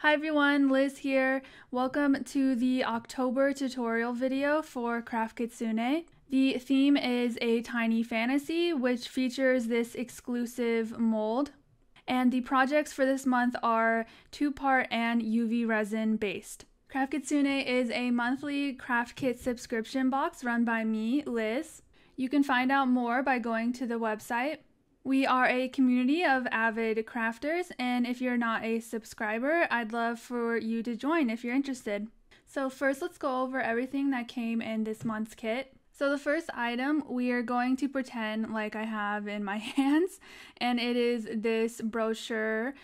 Hi everyone, Liz here. Welcome to the October tutorial video for Craft Kitsune. The theme is a tiny fantasy, which features this exclusive mold. And the projects for this month are 2-part and UV resin based. Craft Kitsune is a monthly craft kit subscription box run by me, Liz. You can find out more by going to the website. We are a community of avid crafters, and if you're not a subscriber, I'd love for you to join if you're interested. So first, let's go over everything that came in this month's kit. So the first item we are going to pretend like I have in my hands, and it is this brochure.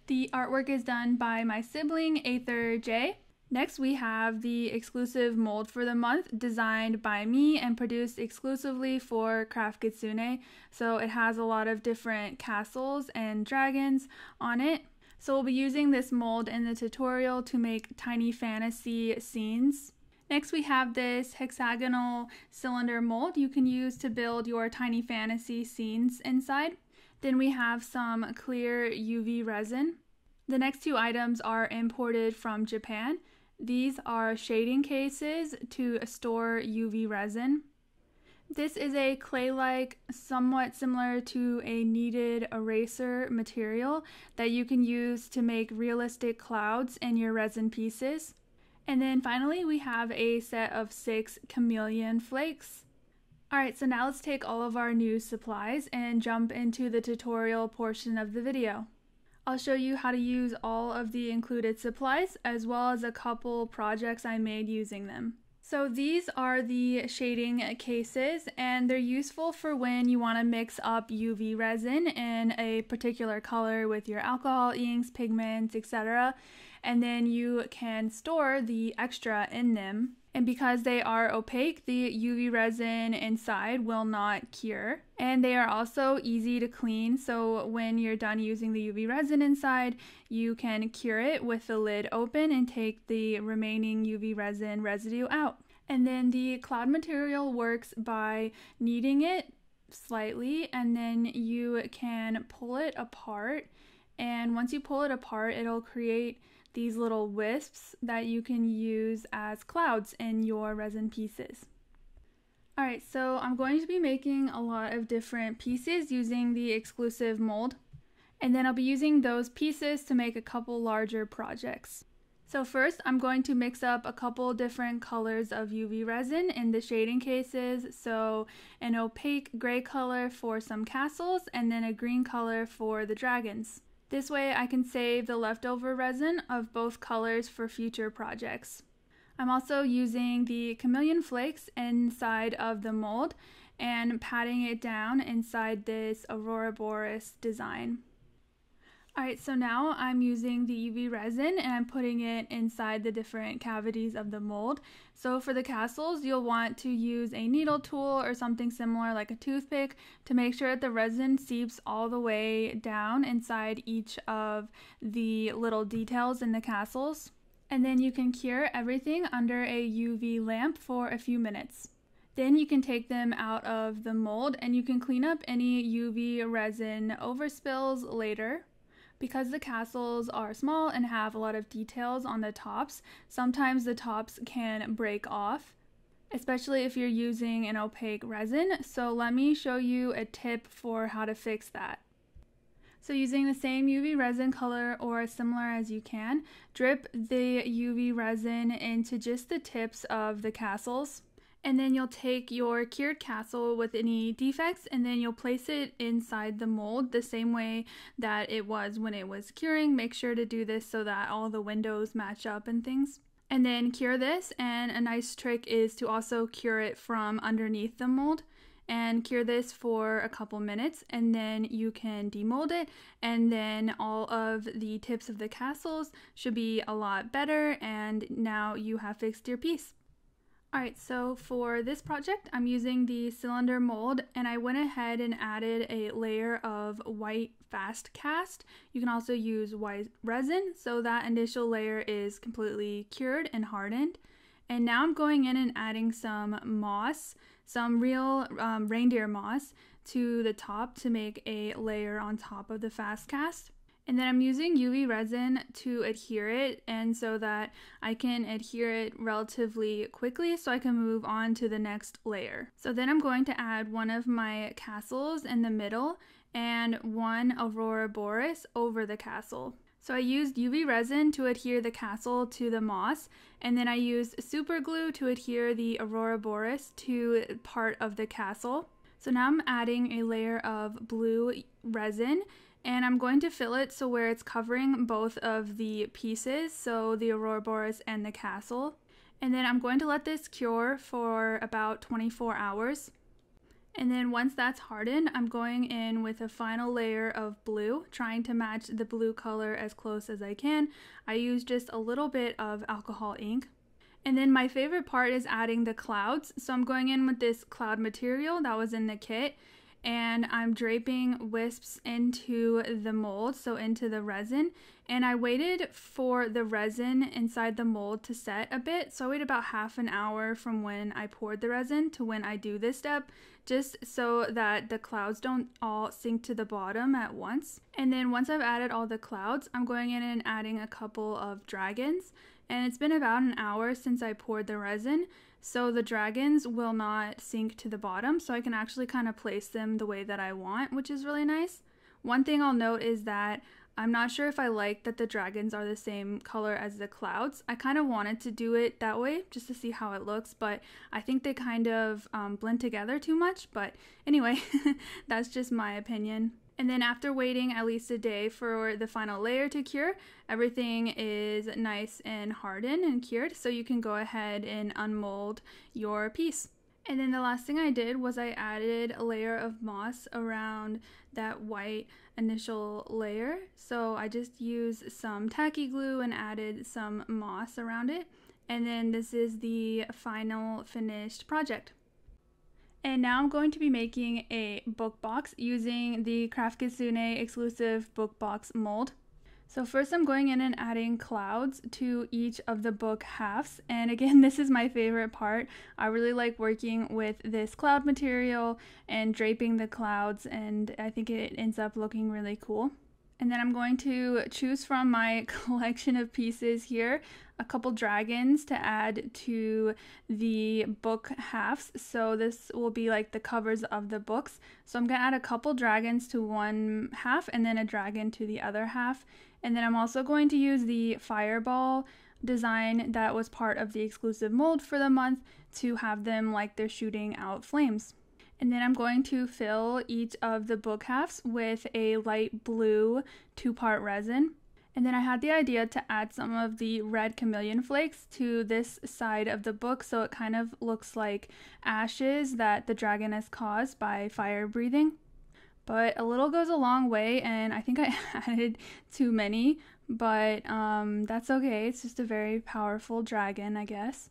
The artwork is done by my sibling, Aether J. Next, we have the exclusive mold for the month, designed by me and produced exclusively for Craft Kitsune. So it has a lot of different castles and dragons on it. So we'll be using this mold in the tutorial to make tiny fantasy scenes. Next, we have this hexagonal cylinder mold you can use to build your tiny fantasy scenes inside. Then we have some clear UV resin. The next two items are imported from Japan. These are shading cases to store UV resin. This is a clay-like, somewhat similar to a kneaded eraser material that you can use to make realistic clouds in your resin pieces. And then finally, we have a set of 6 chameleon flakes. Alright, so now let's take all of our new supplies and jump into the tutorial portion of the video. I'll show you how to use all of the included supplies, as well as a couple projects I made using them. So these are the shading cases, and they're useful for when you want to mix up UV resin in a particular color with your alcohol inks, pigments, etc. And then you can store the extra in them. And because they are opaque, the UV resin inside will not cure. And they are also easy to clean, so when you're done using the UV resin inside, you can cure it with the lid open and take the remaining UV resin residue out. And then the cloud material works by kneading it slightly, and then you can pull it apart. And once you pull it apart, it'll create these little wisps that you can use as clouds in your resin pieces. Alright, so I'm going to be making a lot of different pieces using the exclusive mold, and then I'll be using those pieces to make a couple larger projects. So first, I'm going to mix up a couple different colors of UV resin in the shading cases, so an opaque gray color for some castles and then a green color for the dragons. This way I can save the leftover resin of both colors for future projects. I'm also using the chameleon flakes inside of the mold and patting it down inside this Aurora Boreas design. Alright, so now I'm using the UV resin and I'm putting it inside the different cavities of the mold. So for the castles, you'll want to use a needle tool or something similar like a toothpick to make sure that the resin seeps all the way down inside each of the little details in the castles. And then you can cure everything under a UV lamp for a few minutes. Then you can take them out of the mold and you can clean up any UV resin overspills later. Because the castles are small and have a lot of details on the tops, sometimes the tops can break off, especially if you're using an opaque resin. So let me show you a tip for how to fix that. So using the same UV resin color or as similar as you can, drip the UV resin into just the tips of the castles. And then you'll take your cured castle with any defects and then you'll place it inside the mold the same way that it was when it was curing. Make sure to do this so that all the windows match up and things. And then cure this, and a nice trick is to also cure it from underneath the mold. And cure this for a couple minutes and then you can demold it, and then all of the tips of the castles should be a lot better, and now you have fixed your piece. Alright, so for this project, I'm using the cylinder mold, and I went ahead and added a layer of white fast cast. You can also use white resin, so that initial layer is completely cured and hardened. And now I'm going in and adding some moss, some real reindeer moss, to the top to make a layer on top of the fast cast. And then I'm using UV resin to adhere it, and so that I can adhere it relatively quickly so I can move on to the next layer. So then I'm going to add one of my castles in the middle and one Aurora Boreas over the castle. So I used UV resin to adhere the castle to the moss, and then I used super glue to adhere the Aurora Boreas to part of the castle. So now I'm adding a layer of blue resin, and I'm going to fill it so where it's covering both of the pieces, so the Aurora Boreas and the castle. And then I'm going to let this cure for about 24 hours. And then once that's hardened, I'm going in with a final layer of blue, trying to match the blue color as close as I can. I use just a little bit of alcohol ink. And then my favorite part is adding the clouds. So I'm going in with this cloud material that was in the kit, and I'm draping wisps into the mold, so into the resin. And I waited for the resin inside the mold to set a bit, so I wait about half an hour from when I poured the resin to when I do this step, just so that the clouds don't all sink to the bottom at once. And then once I've added all the clouds, I'm going in and adding a couple of dragons. And it's been about an hour since I poured the resin, so the dragons will not sink to the bottom, so I can actually kind of place them the way that I want, which is really nice. One thing I'll note is that I'm not sure if I like that the dragons are the same color as the clouds. I kind of wanted to do it that way just to see how it looks, but I think they kind of blend together too much. But anyway, that's just my opinion. And then after waiting at least a day for the final layer to cure, everything is nice and hardened and cured, so you can go ahead and unmold your piece. And then the last thing I did was I added a layer of moss around that white initial layer. So I just used some tacky glue and added some moss around it. And then this is the final finished project. And now I'm going to be making a book box using the Craft Kitsune exclusive book box mold. So first I'm going in and adding clouds to each of the book halves. And again, this is my favorite part. I really like working with this cloud material and draping the clouds, and I think it ends up looking really cool. And then I'm going to choose from my collection of pieces here a couple dragons to add to the book halves. So this will be like the covers of the books. So I'm going to add a couple dragons to one half and then a dragon to the other half. And then I'm also going to use the fireball design that was part of the exclusive mold for the month to have them like they're shooting out flames. And then I'm going to fill each of the book halves with a light blue 2-part resin. And then I had the idea to add some of the red chameleon flakes to this side of the book, so it kind of looks like ashes that the dragon has caused by fire breathing. But a little goes a long way, and I think I added too many, but that's okay. It's just a very powerful dragon, I guess.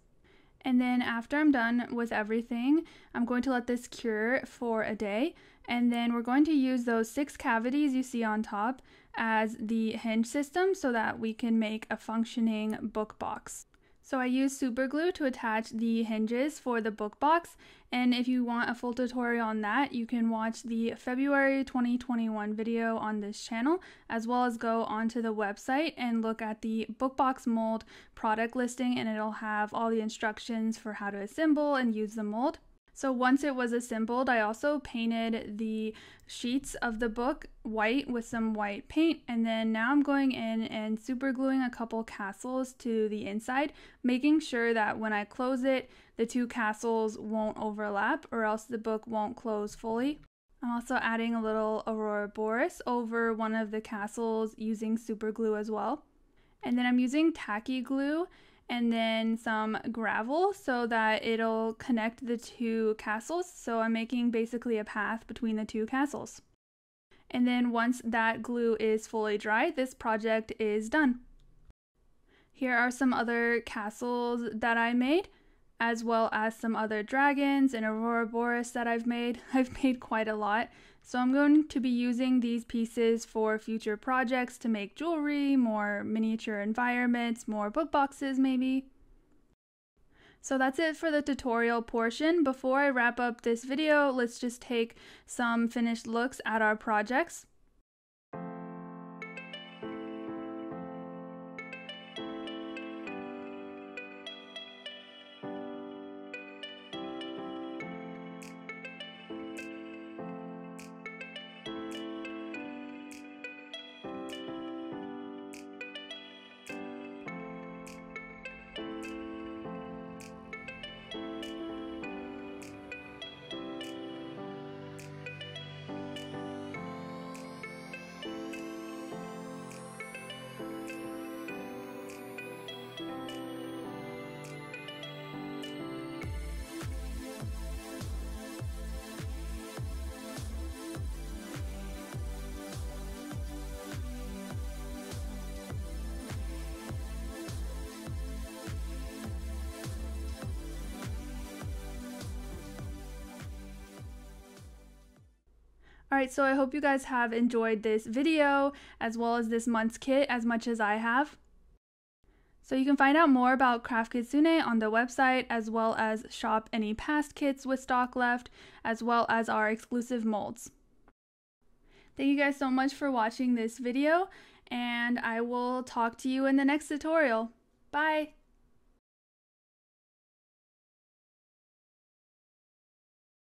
And then after I'm done with everything, I'm going to let this cure for a day. And then we're going to use those 6 cavities you see on top as the hinge system so that we can make a functioning book box. So I used super glue to attach the hinges for the book box, and if you want a full tutorial on that, you can watch the February 2021 video on this channel, as well as go onto the website and look at the book box mold product listing, and it'll have all the instructions for how to assemble and use the mold. So once it was assembled, I also painted the sheets of the book white with some white paint, and then now I'm going in and super gluing a couple castles to the inside, making sure that when I close it, the 2 castles won't overlap or else the book won't close fully. I'm also adding a little Aurora Boreas over one of the castles using super glue as well. And then I'm using tacky glue and then some gravel so that it'll connect the 2 castles. So I'm making basically a path between the 2 castles. And then once that glue is fully dry, this project is done. Here are some other castles that I made, as well as some other dragons and Aurora Boreas that I've made. I've made quite a lot. So I'm going to be using these pieces for future projects to make jewelry, more miniature environments, more book boxes maybe. So that's it for the tutorial portion. Before I wrap up this video, let's just take some finished looks at our projects. Alright, so I hope you guys have enjoyed this video as well as this month's kit as much as I have. So you can find out more about Craft Kitsune on the website, as well as shop any past kits with stock left, as well as our exclusive molds. Thank you guys so much for watching this video, and I will talk to you in the next tutorial. Bye!